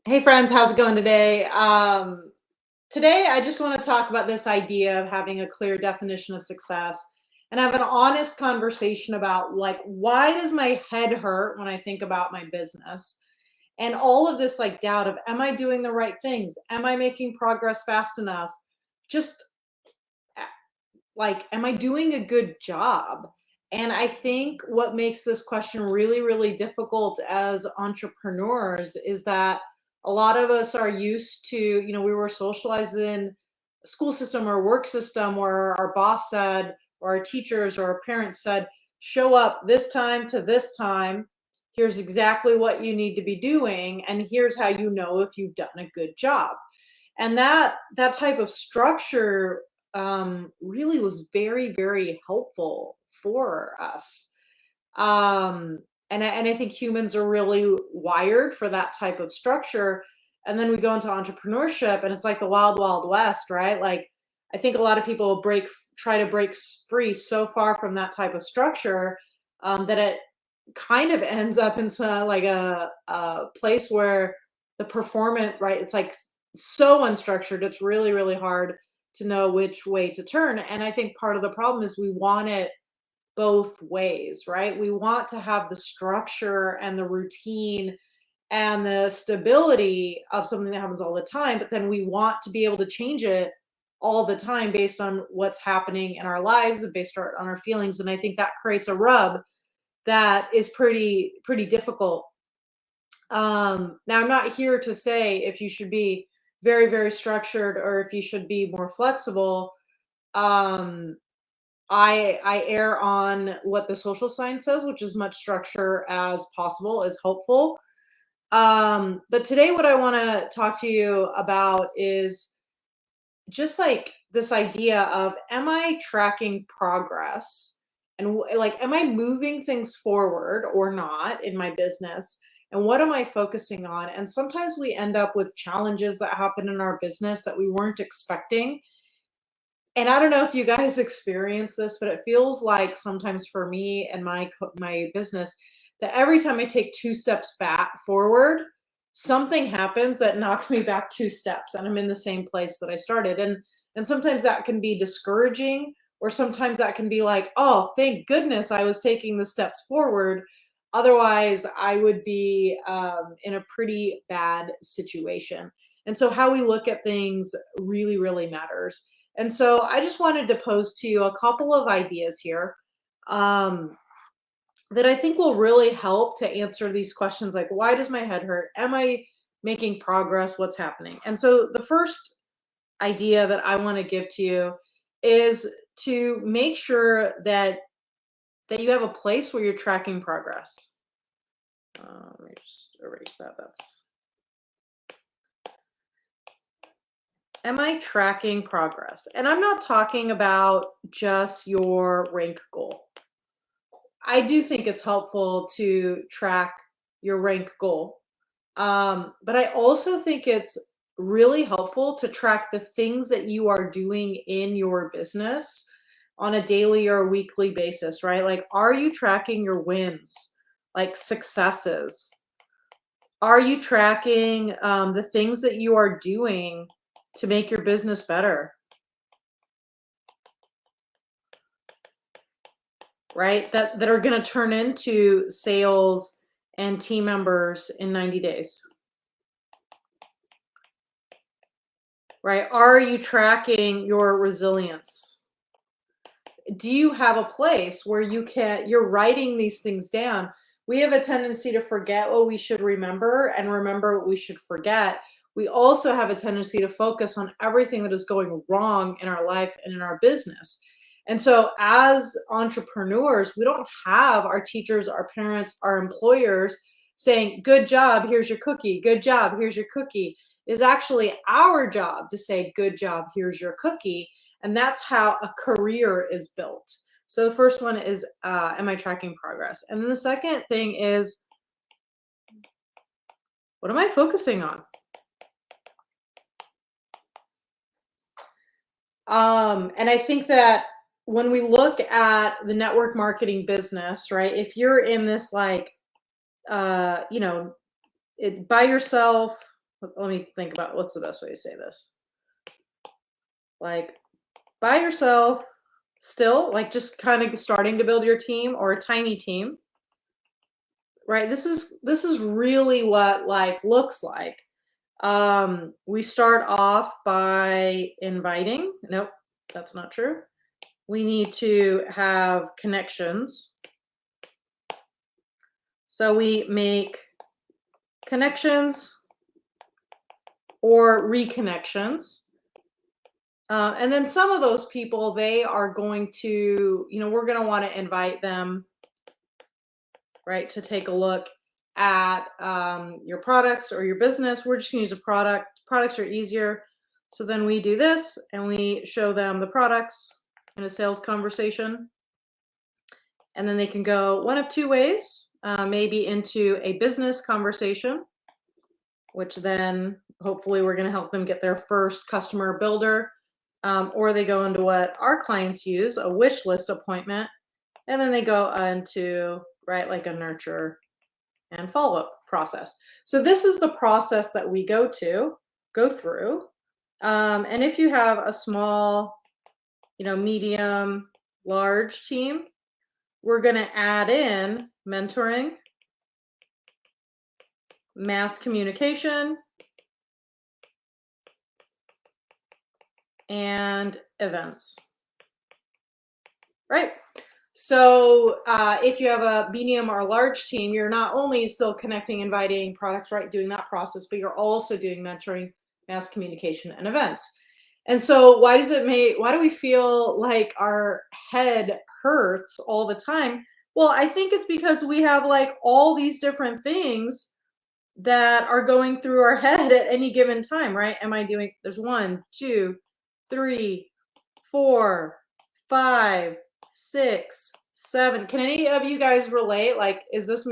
Hey friends, how's it going today? Today I just want to talk about this idea of having a clear definition of success and have an honest conversation about like why does my head hurt when I think about my business? And all of this like doubt of am I doing the right things? Am I making progress fast enough? Just like am I doing a good job? And I think what makes this question really, really difficult as entrepreneurs is that a lot of us are used to, we were socialized in a school system or work system where our boss said, or our teachers or our parents said, show up this time to this time. Here's exactly what you need to be doing. And here's how you know if you've done a good job. And that type of structure really was very, very helpful for us. And I think humans are really wired for that type of structure. And then we go into entrepreneurship, and it's like the wild, wild west, right? Like I think a lot of people try to break free so far from that type of structure that it kind of ends up in some, like a place where the performance, right? It's like so unstructured. It's really, really hard to know which way to turn. And I think part of the problem is we want it both ways, right? We want to have the structure and the routine and the stability of something that happens all the time, but then we want to be able to change it all the time based on what's happening in our lives and on our feelings. And I think that creates a rub that is pretty difficult. Now I'm not here to say if you should be very, very structured or if you should be more flexible. Um, I err on what the social science says, which is much structure as possible is helpful. But today, what I want to talk to you about is just like this idea of am I tracking progress and like am I moving things forward or not in my business? And what am I focusing on? And sometimes we end up with challenges that happen in our business that we weren't expecting, and I don't know if you guys experience this, but it feels like sometimes for me and my business that every time I take 2 steps back forward, something happens that knocks me back 2 steps and I'm in the same place that I started. And sometimes that can be discouraging, or sometimes that can be like, "Oh, thank goodness I was taking the steps forward. Otherwise, I would be in a pretty bad situation." And so how we look at things really, really matters. And so I just wanted to pose to you a couple of ideas here um, that I think will really help to answer these questions like, why does my head hurt? Am I making progress? What's happening? And so the first idea that I want to give to you is to make sure that you have a place where you're tracking progress. Let me just erase that. That's Am I tracking progress? And I'm not talking about just your rank goal. I do think it's helpful to track your rank goal. But I also think it's really helpful to track the things that you are doing in your business on a daily or a weekly basis, right? Like, are you tracking your wins, like successes? Are you tracking the things that you are doing to make your business better, right? That are going to turn into sales and team members in 90 days. Right? Are you tracking your resilience? Do you have a place where you're writing these things down? We have a tendency to forget what we should remember and remember what we should forget. We also have a tendency to focus on everything that is going wrong in our life and in our business. And so, as entrepreneurs, we don't have our teachers, our parents, our employers saying, good job, here's your cookie. Good job, here's your cookie. Is actually our job to say, good job, here's your cookie. And that's how a career is built. So the first one is, am I tracking progress? And then the second thing is, what am I focusing on? And I think that when we look at the network marketing business, right, if you're in this like, you know, by yourself, let me think about what's the best way to say this. Like by yourself, still, like just kind of starting to build your team or a tiny team, right? This is really what life looks like. We start off by inviting. Nope, that's not true. We need to have connections. So we make connections or reconnections. And then some of those people, they are going to, we're going to want to invite them, right, to take a look at your products or your business. We're just going to use a product. Products are easier. So then we do this and we show them the products in a sales conversation. And then they can go one of two ways, maybe into a business conversation, which then hopefully we're going to help them get their first customer builder. Or they go into what our clients use, a wish list appointment, and then they go into, right, like a nurture and follow-up process. So this is the process that we go through. And if you have a small, medium, large team, we're going to add in mentoring, mass communication, and events, right? So if you have a medium or large team, you're not only still connecting, inviting products, right, doing that process, but you're also doing mentoring, mass communication, and events. And so why do we feel like our head hurts all the time? Well, I think it's because we have like all these different things that are going through our head at any given time, right? There's 1, 2, 3, 4, 5, 6, 7. Can any of you guys relate? Like, is this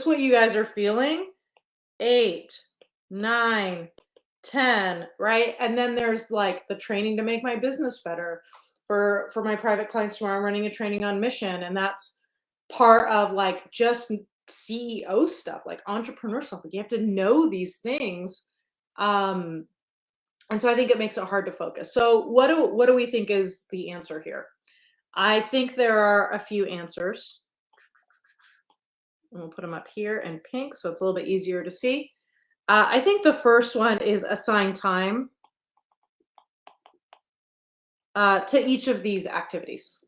what you guys are feeling? 8, 9, 10, right? And then there's like the training to make my business better. For my private clients tomorrow, I'm running a training on mission, and that's part of like just CEO stuff, like entrepreneur stuff. Like you have to know these things. And so I think it makes it hard to focus. So what do we think is the answer here? I think there are a few answers. We'll put them up here in pink so it's a little bit easier to see. I think the first one is assign time to each of these activities,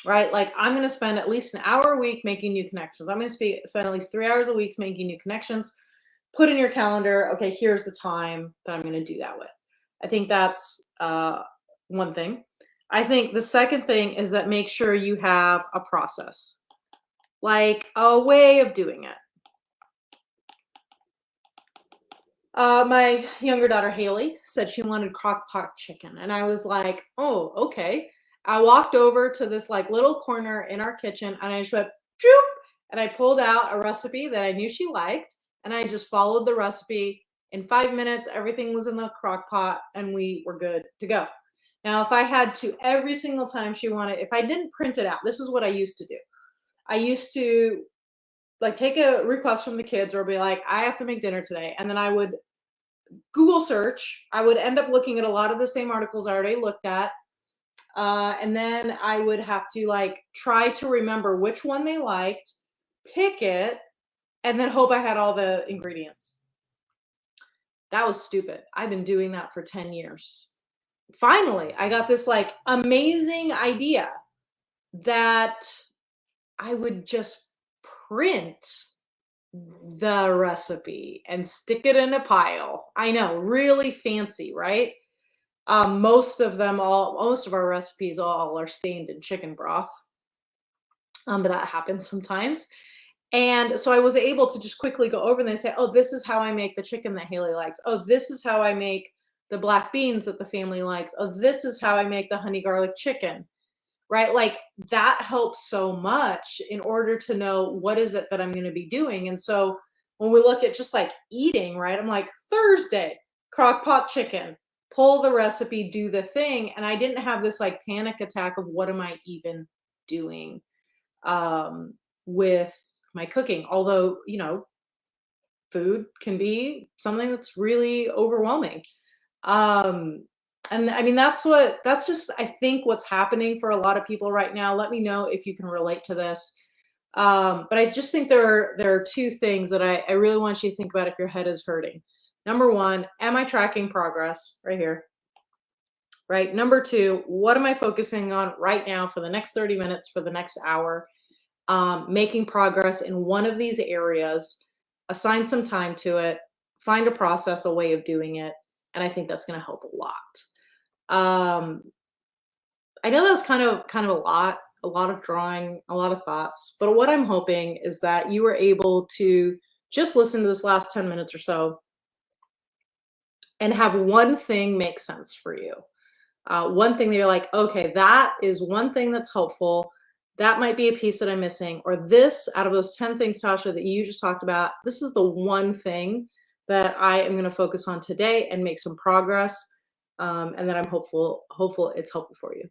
right? Like I'm going to spend at least an hour a week making new connections. I'm going to spend at least 3 hours a week making new connections. Put in your calendar, okay, here's the time that I'm going to do that with. I think that's one thing. I think the second thing is that make sure you have a process, like a way of doing it. My younger daughter, Haley, said she wanted crock pot chicken. And I was like, oh, okay. I walked over to this like little corner in our kitchen and I just went, phew, and I pulled out a recipe that I knew she liked. And I just followed the recipe. In 5 minutes, everything was in the crock pot and we were good to go. Now, if I had to every single time she wanted, if I didn't print it out, this is what I used to do. I used to like take a request from the kids or be like, I have to make dinner today. And then I would Google search. I would end up looking at a lot of the same articles I already looked at. And then I would have to like try to remember which one they liked, pick it, and then hope I had all the ingredients. That was stupid. I've been doing that for 10 years. Finally, I got this like amazing idea that I would just print the recipe and stick it in a pile. I know, really fancy, right? Most of our recipes all are stained in chicken broth. But that happens sometimes. And so I was able to just quickly go over and they say, oh, this is how I make the chicken that Haley likes. Oh, this is how I make the black beans that the family likes. Oh, this is how I make the honey garlic chicken, right? Like that helps so much in order to know what is it that I'm going to be doing. And so when we look at just like eating, right, I'm like Thursday, crock pot chicken, pull the recipe, do the thing. And I didn't have this like panic attack of what am I even doing with my cooking. Although, food can be something that's really overwhelming. Um, and I mean, that's just, I think, what's happening for a lot of people right now. Let me know if you can relate to this. But I just think there are two things that I really want you to think about if your head is hurting. Number one, am I tracking progress right here? Right. Number two, what am I focusing on right now for the next 30 minutes, for the next hour? Making progress in one of these areas, assign some time to it, find a process, a way of doing it. And I think that's going to help a lot. Um, I know that was kind of a lot of drawing, a lot of thoughts, but what I'm hoping is that you were able to just listen to this last 10 minutes or so and have one thing make sense for you. One thing that you're like, okay, that is one thing that's helpful. That might be a piece that I'm missing. Or this, out of those 10 things, Tasha, that you just talked about, this is the one thing that I am going to focus on today and make some progress. And then I'm hopeful it's helpful for you.